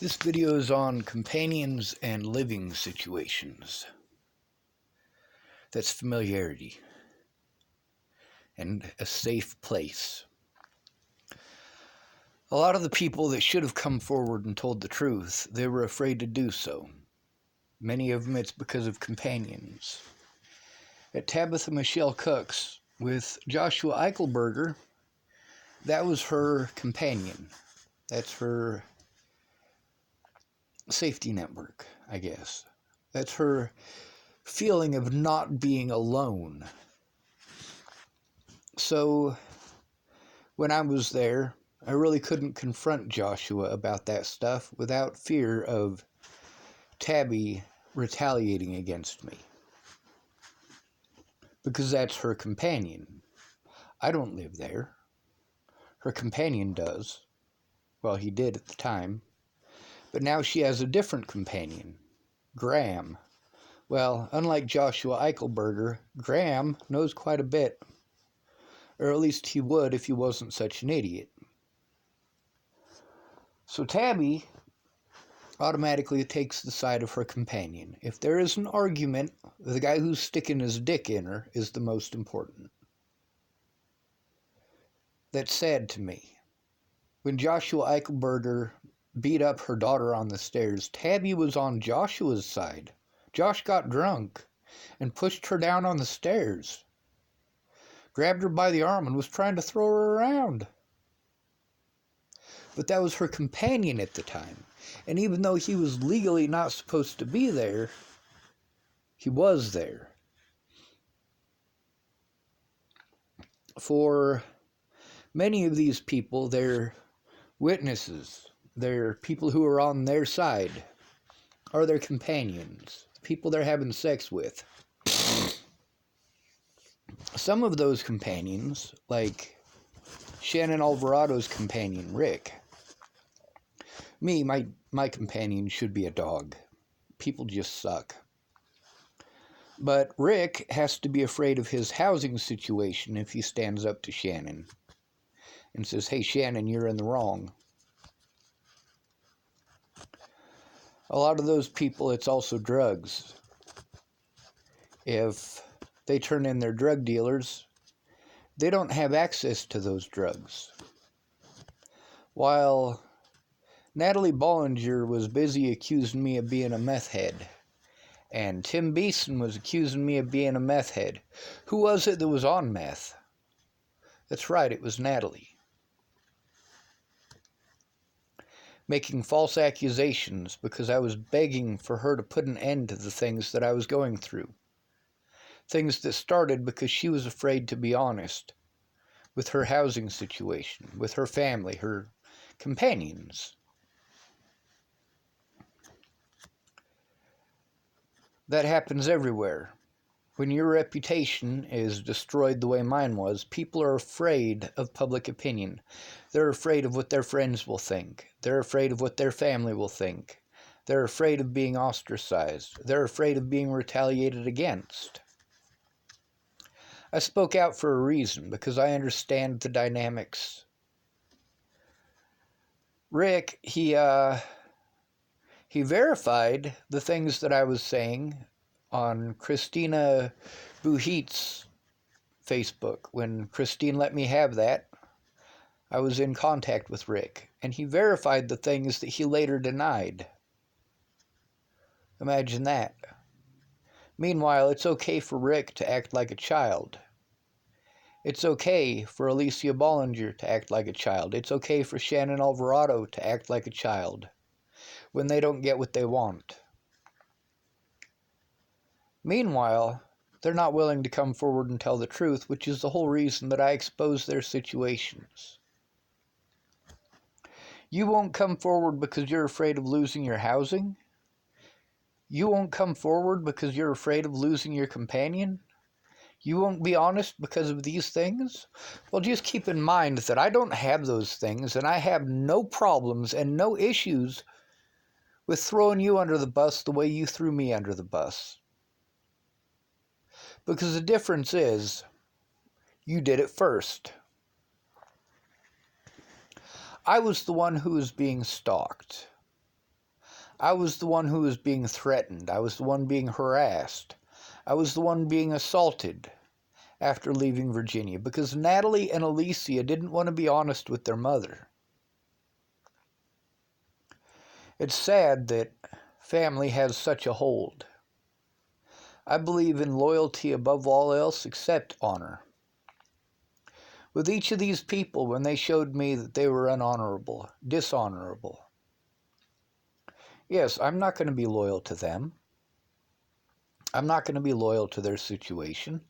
This video is on companions and living situations. That's familiarity and a safe place. A lot of the people that should have come forward and told the truth, they were afraid to do so. Many of them it's because of companions. At Tabitha Michelle Cook's with Joshua Eichelberger, that was her companion. That's her safety network, I guess. That's her feeling of not being alone. So when I was there, I really couldn't confront Joshua about that stuff without fear of Tabby retaliating against me. Because that's her companion. I don't live there. Her companion does. Well, he did at the time. But now she has a different companion, Graham. Well, unlike Joshua Eichelberger, Graham knows quite a bit. Or at least he would if he wasn't such an idiot. So Tabby automatically takes the side of her companion. If there is an argument, the guy who's sticking his dick in her is the most important. That's sad to me. When Joshua Eichelberger beat up her daughter on the stairs, Tabby was on Joshua's side. Josh got drunk and pushed her down on the stairs, grabbed her by the arm and was trying to throw her around. But that was her companion at the time. And even though he was legally not supposed to be there, he was there. For many of these people, they're witnesses. They're people who are on their side, are their companions, people they're having sex with. Some of those companions, like Shannon Alvarado's companion, Rick. Me, my companion should be a dog. People just suck. But Rick has to be afraid of his housing situation if he stands up to Shannon and says, "Hey, Shannon, you're in the wrong." A lot of those people, it's also drugs. If they turn in their drug dealers, they don't have access to those drugs. While Natalie Bollinger was busy accusing me of being a meth head, and Tim Beeson was accusing me of being a meth head. Who was it that was on meth? That's right, it was Natalie. Making false accusations because I was begging for her to put an end to the things that I was going through. Things that started because she was afraid to be honest with her housing situation, with her family, her companions. That happens everywhere. When your reputation is destroyed the way mine was, people are afraid of public opinion. They're afraid of what their friends will think. They're afraid of what their family will think. They're afraid of being ostracized. They're afraid of being retaliated against. I spoke out for a reason, because I understand the dynamics. Rick, he verified the things that I was saying on Christina Buhit's Facebook. When Christine let me have that, I was in contact with Rick, and he verified the things that he later denied. Imagine that. Meanwhile, it's okay for Rick to act like a child. It's okay for Alicia Bollinger to act like a child. It's okay for Shannon Alvarado to act like a child when they don't get what they want. Meanwhile, they're not willing to come forward and tell the truth, which is the whole reason that I expose their situations. You won't come forward because you're afraid of losing your housing? You won't come forward because you're afraid of losing your companion? You won't be honest because of these things? Well, just keep in mind that I don't have those things, and I have no problems and no issues with throwing you under the bus the way you threw me under the bus. Because the difference is, you did it first. I was the one who was being stalked. I was the one who was being threatened. I was the one being harassed. I was the one being assaulted after leaving Virginia because Natalie and Alicia didn't want to be honest with their mother. It's sad that family has such a hold. I believe in loyalty above all else except honor. With each of these people, when they showed me that they were dishonorable, yes, I'm not going to be loyal to them. I'm not going to be loyal to their situation.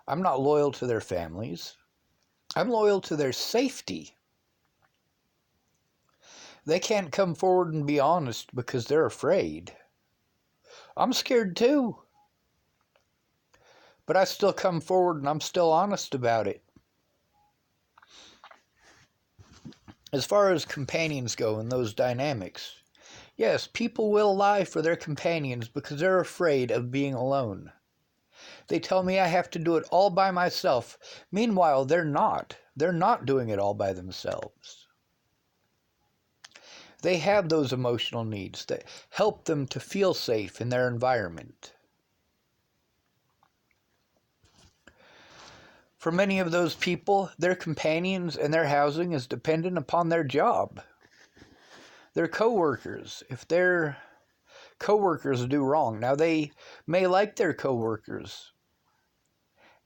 I'm not loyal to their families. I'm loyal to their safety. They can't come forward and be honest because they're afraid. I'm scared too. But I still come forward and I'm still honest about it. As far as companions go in those dynamics, yes, people will lie for their companions because they're afraid of being alone. They tell me I have to do it all by myself. Meanwhile, they're not. They're not doing it all by themselves. They have those emotional needs that help them to feel safe in their environment. For many of those people, their companions and their housing is dependent upon their job. Their coworkers, if their coworkers do wrong. Now, they may like their coworkers.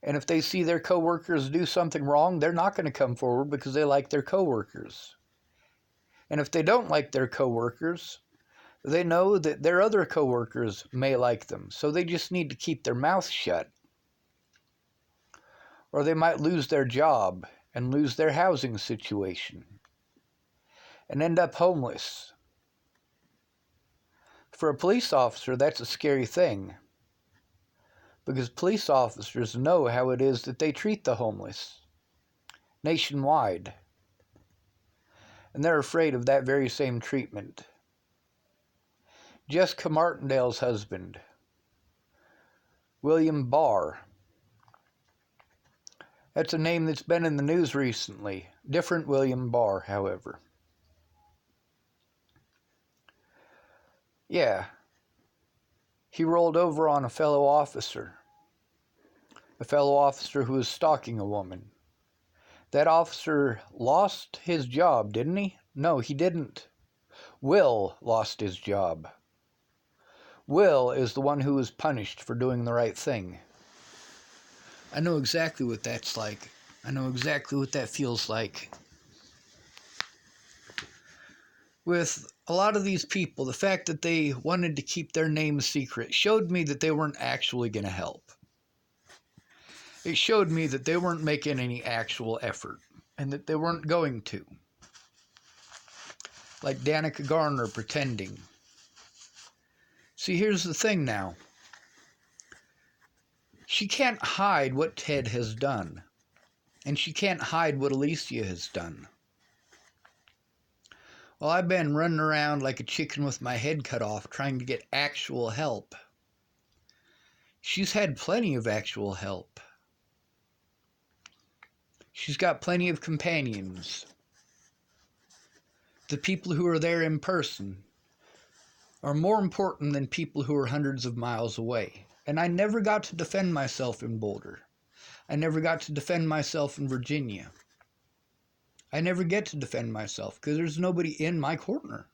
And if they see their coworkers do something wrong, they're not going to come forward because they like their coworkers. And if they don't like their coworkers, they know that their other coworkers may like them. So they just need to keep their mouth shut. Or they might lose their job and lose their housing situation and end up homeless. For a police officer, that's a scary thing, because police officers know how it is that they treat the homeless nationwide, and they're afraid of that very same treatment. Jessica Martindale's husband, William Barr, that's a name that's been in the news recently. Different William Barr, however. Yeah, he rolled over on a fellow officer who was stalking a woman. That officer lost his job, didn't he? No, he didn't. Will lost his job. Will is the one who was punished for doing the right thing. I know exactly what that's like. I know exactly what that feels like. With a lot of these people, the fact that they wanted to keep their names secret showed me that they weren't actually going to help. It showed me that they weren't making any actual effort, and that they weren't going to. Like Danica Garner pretending. See, here's the thing now. She can't hide what Ted has done. And she can't hide what Alicia has done. Well, I've been running around like a chicken with my head cut off trying to get actual help. She's had plenty of actual help. She's got plenty of companions. The people who are there in person are more important than people who are hundreds of miles away. And I never got to defend myself in Boulder. I never got to defend myself in Virginia. I never get to defend myself because there's nobody in my corner.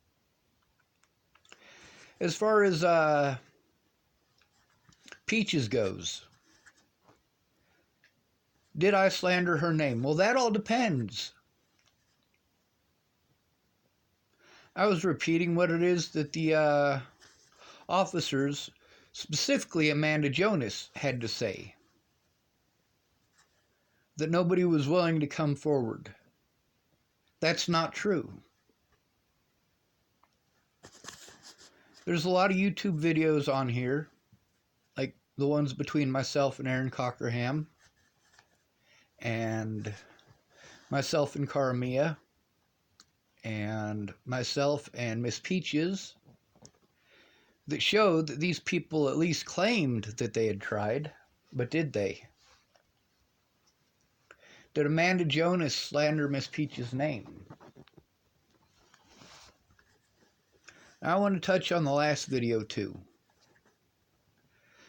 As far as Peaches goes, did I slander her name? Well, that all depends. I was repeating what it is that the officers, specifically Amanda Jonas, had to say. That nobody was willing to come forward. That's not true. There's a lot of YouTube videos on here, like the ones between myself and Aaron Cockerham, and myself and Caramia, and myself and Miss Peaches, that showed that these people at least claimed that they had tried, but did they? Did Amanda Jonas slander Miss Peaches' name? I want to touch on the last video too.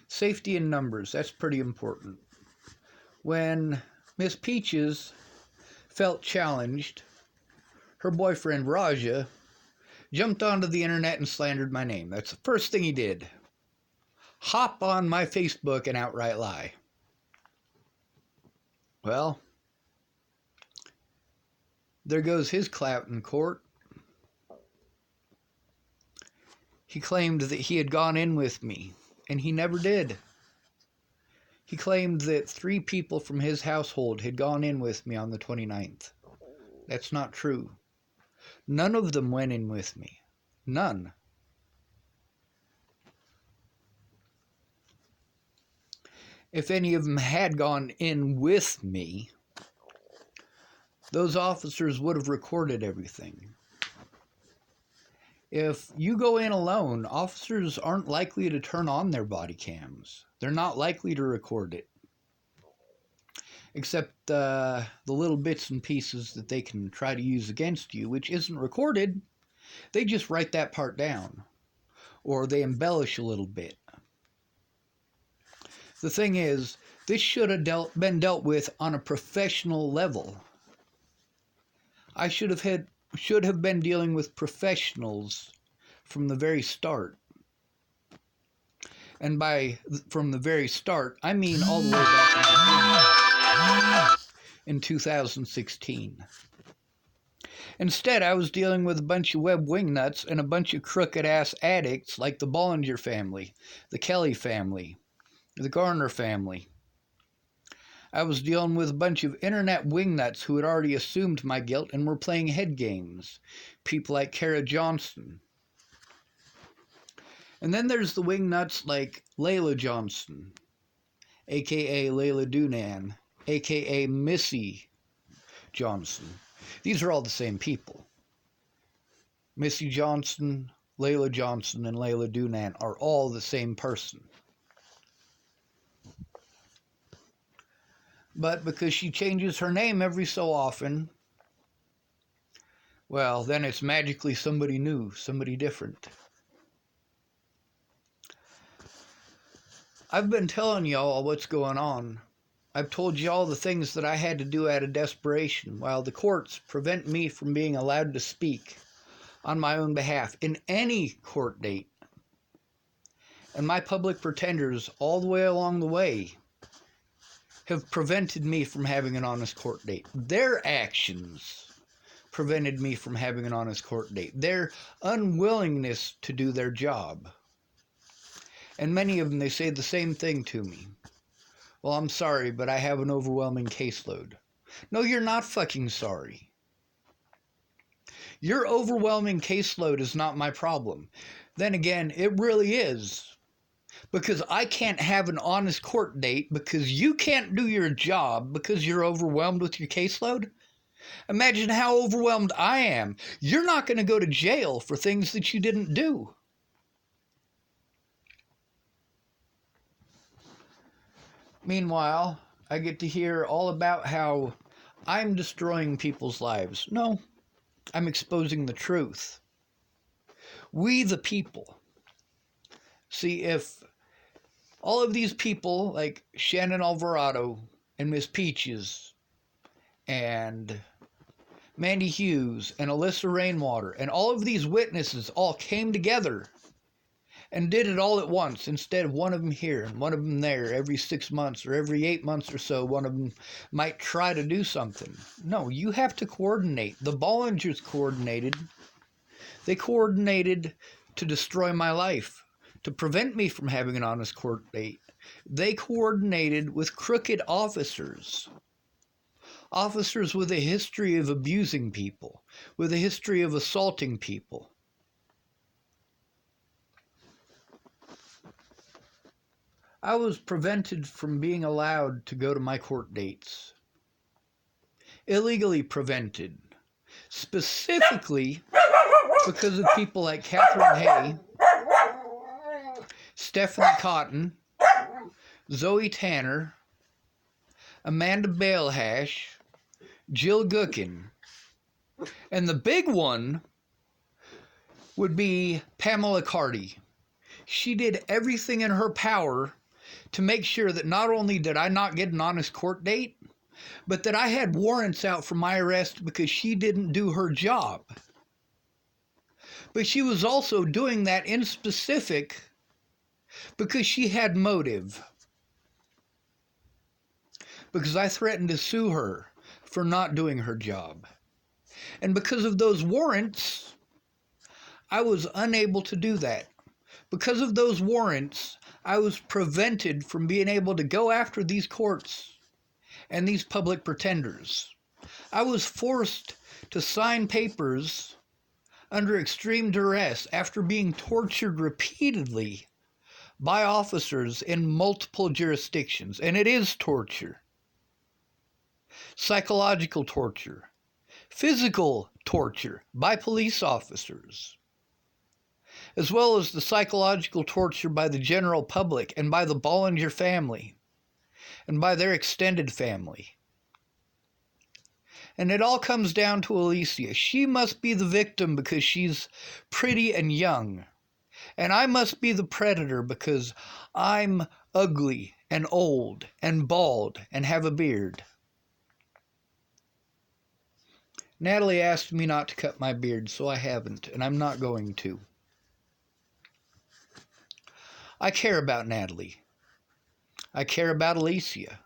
Safety in numbers, that's pretty important. When Miss Peaches felt challenged, her boyfriend Raja jumped onto the internet and slandered my name. That's the first thing he did. Hop on my Facebook and outright lie. Well, there goes his clout in court. He claimed that he had gone in with me, and he never did. He claimed that 3 people from his household had gone in with me on the 29th. That's not true. None of them went in with me. None. If any of them had gone in with me, those officers would have recorded everything. If you go in alone, officers aren't likely to turn on their body cams. They're not likely to record it. Except the little bits and pieces that they can try to use against you, which isn't recorded. They just write that part down. Or they embellish a little bit. The thing is, this should have been dealt with on a professional level. I should have been dealing with professionals from the very start. And by from the very start, I mean all the way back in 2016. Instead, I was dealing with a bunch of web wingnuts and a bunch of crooked-ass addicts like the Bollinger family, the Kelly family, the Garner family. I was dealing with a bunch of internet wingnuts who had already assumed my guilt and were playing head games. People like Kara Johnson. And then there's the wingnuts like Layla Johnson, a.k.a. Layla Dunan, a.k.a. Missy Johnson. These are all the same people. Missy Johnson, Layla Johnson, and Layla Dunan are all the same person. But because she changes her name every so often, well, then it's magically somebody new, somebody different. I've been telling y'all what's going on. I've told y'all the things that I had to do out of desperation, while the courts prevent me from being allowed to speak on my own behalf in any court date. And my public pretenders all the way along the way have prevented me from having an honest court date. Their actions prevented me from having an honest court date. Their unwillingness to do their job. And many of them, they say the same thing to me. Well, I'm sorry, but I have an overwhelming caseload. No, you're not fucking sorry. Your overwhelming caseload is not my problem. Then again, it really is. Because I can't have an honest court date because you can't do your job because you're overwhelmed with your caseload. Imagine how overwhelmed I am. You're not going to go to jail for things that you didn't do. Meanwhile, I get to hear all about how I'm destroying people's lives. No, I'm exposing the truth. We the people. See, if all of these people like Shannon Alvarado and Miss Peaches and Mandy Hughes and Alyssa Rainwater and all of these witnesses all came together and did it all at once, instead of one of them here and one of them there, every 6 months or every 8 months or so, one of them might try to do something. No, you have to coordinate. The Bollingers coordinated. They coordinated to destroy my life, to prevent me from having an honest court date. They coordinated with crooked officers. Officers with a history of abusing people, with a history of assaulting people. I was prevented from being allowed to go to my court dates. Illegally prevented. Specifically because of people like Catherine Hay, Stephanie Cotton, Zoe Tanner, Amanda Balehash, Jill Gookin, and the big one, would be Pamela Carty. She did everything in her power to make sure that not only did I not get an honest court date, but that I had warrants out for my arrest because she didn't do her job. But she was also doing that in specific because she had motive. Because I threatened to sue her for not doing her job. And because of those warrants, I was unable to do that. Because of those warrants, I was prevented from being able to go after these courts and these public pretenders. I was forced to sign papers under extreme duress after being tortured repeatedly by officers in multiple jurisdictions. And it is torture. Psychological torture. Physical torture by police officers, as well as the psychological torture by the general public and by the Bollinger family and by their extended family. And it all comes down to Alicia. She must be the victim because she's pretty and young. And I must be the predator because I'm ugly and old and bald and have a beard. Natalie asked me not to cut my beard, so I haven't, and I'm not going to. I care about Natalie. I care about Alicia.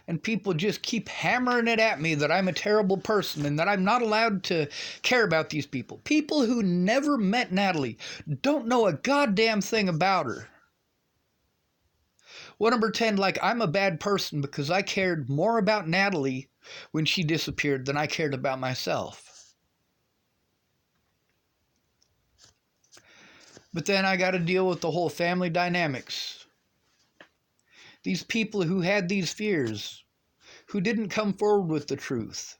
And people just keep hammering it at me that I'm a terrible person and that I'm not allowed to care about these people. People who never met Natalie, don't know a goddamn thing about her, want to pretend like I'm a bad person because I cared more about Natalie when she disappeared than I cared about myself. But then I got to deal with the whole family dynamics. These people who had these fears, who didn't come forward with the truth,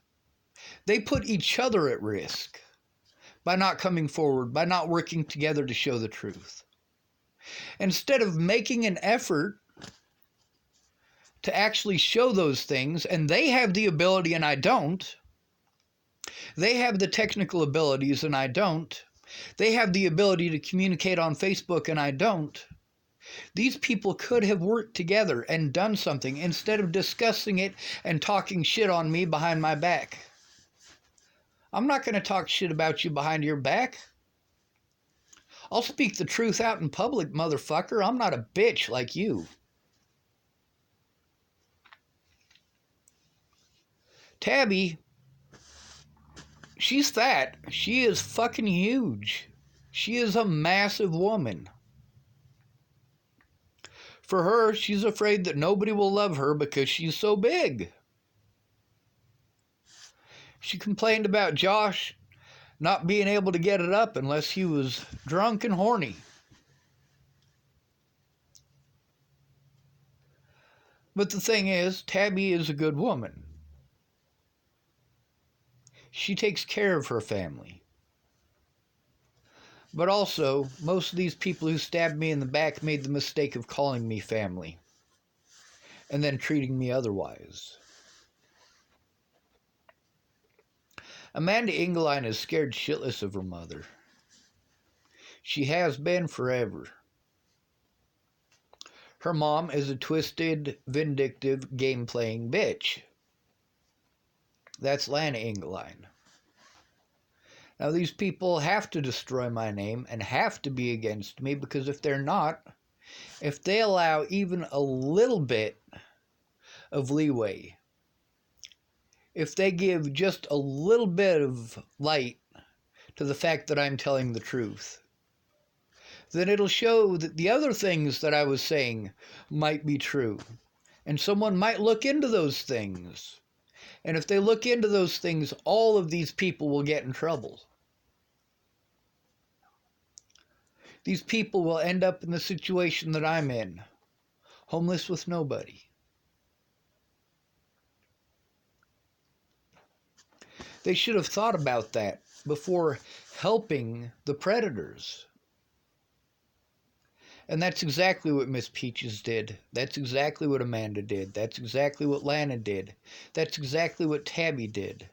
they put each other at risk by not coming forward, by not working together to show the truth. Instead of making an effort to actually show those things, and they have the ability and I don't. They have the technical abilities and I don't. They have the ability to communicate on Facebook and I don't. These people could have worked together and done something instead of discussing it and talking shit on me behind my back. I'm not going to talk shit about you behind your back. I'll speak the truth out in public, motherfucker. I'm not a bitch like you. Tabby, she's fat. She is fucking huge. She is a massive woman. For her, she's afraid that nobody will love her because she's so big. She complained about Josh not being able to get it up unless he was drunk and horny. But the thing is, Tabby is a good woman. She takes care of her family. But also, most of these people who stabbed me in the back made the mistake of calling me family and then treating me otherwise. Amanda Engeline is scared shitless of her mother. She has been forever. Her mom is a twisted, vindictive, game-playing bitch. That's Lana Engeline. Now, these people have to destroy my name and have to be against me because if they're not, if they allow even a little bit of leeway, if they give just a little bit of light to the fact that I'm telling the truth, then it'll show that the other things that I was saying might be true. And someone might look into those things. And if they look into those things, all of these people will get in trouble. These people will end up in the situation that I'm in, homeless with nobody. They should have thought about that before helping the predators. And that's exactly what Miss Peaches did. That's exactly what Amanda did. That's exactly what Lana did. That's exactly what Tabby did.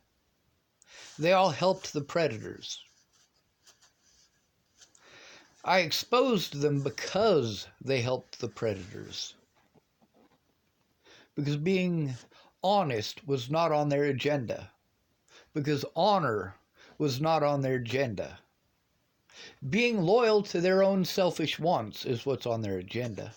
They all helped the predators. I exposed them because they helped the predators. Because being honest was not on their agenda. Because honor was not on their agenda. Being loyal to their own selfish wants is what's on their agenda.